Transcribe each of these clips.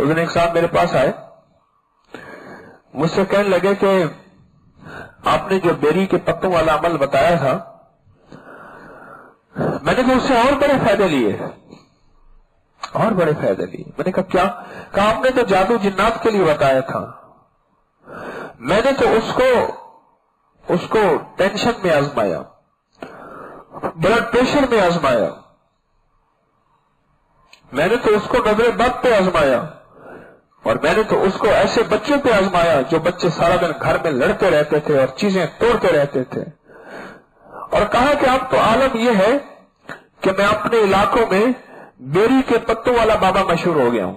उस दिन एक साहब मेरे पास आए, मुझसे कहने लगे कि आपने जो बेरी के पत्तों वाला अमल बताया था, मैंने तो उससे और बड़े फायदे लिए, और बड़े फायदे लिए। मैंने कहा क्या? कहा आपने तो जादू जिन्नात के लिए बताया था, मैंने तो उसको टेंशन में आजमाया, ब्लड प्रेशर में आजमाया, मैंने तो उसको नजर बद पे आजमाया, और मैंने तो उसको ऐसे बच्चों पे आजमाया जो बच्चे सारा दिन घर में लड़ते रहते थे और चीजें तोड़ते रहते थे। और कहा कि अब तो आलम यह है कि मैं अपने इलाकों में बेरी के पत्तों वाला बाबा मशहूर हो गया हूं।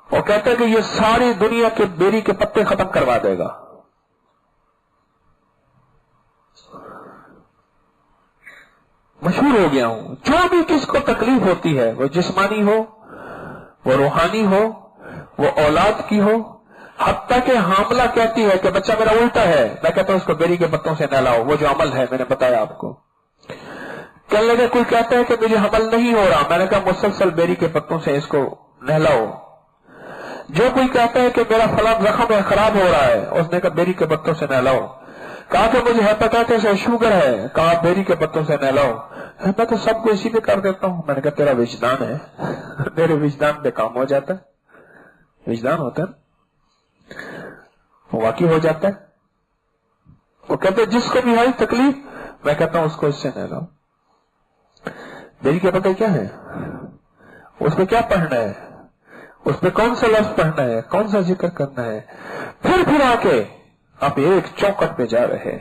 और कहता है कि ये सारी दुनिया के बेरी के पत्ते खत्म करवा देगा। मशहूर हो गया हूं। जो भी किसको तकलीफ होती है, वो जिस्मानी हो, वो रूहानी हो, वो औलाद की हो, हत्ता के हामला कहती है कि बच्चा मेरा उल्टा है, मैं कहता हूं उसको बेरी के पत्तों से नहलाओ, वो जो अमल है मैंने बताया आपको। कहने लगे कोई कहता है कि मुझे हमल नहीं हो रहा, मैंने कहा मुसलसल बेरी के पत्तों से इसको नहलाओ। जो कोई कहता है कि मेरा फलां जख्म है खराब हो रहा है, उसने कहा बेरी के पत्तों से नहलाओ। कहा कि मुझे हेपेटाइटिस है, शुगर है, कहा बेरी के पत्तों से नहलाओ। मैं तो सबको इसी पे कर देता हूं। मैंने कहा तेरा विजदान है, तेरे विजदान पे काम हो जाता है, विजदान होता है वो वाकई हो जाता है। वो कहते जिसको भी आई तकलीफ, मैं कहता हूं उसको इससे नहलाओ। बेरी के पत्ते क्या है, उसमें क्या पढ़ना है, उसमें कौन सा लफ्ज पढ़ना है, कौन सा जिक्र करना है, फिर आके आप एक चौकट पे जा रहे हैं।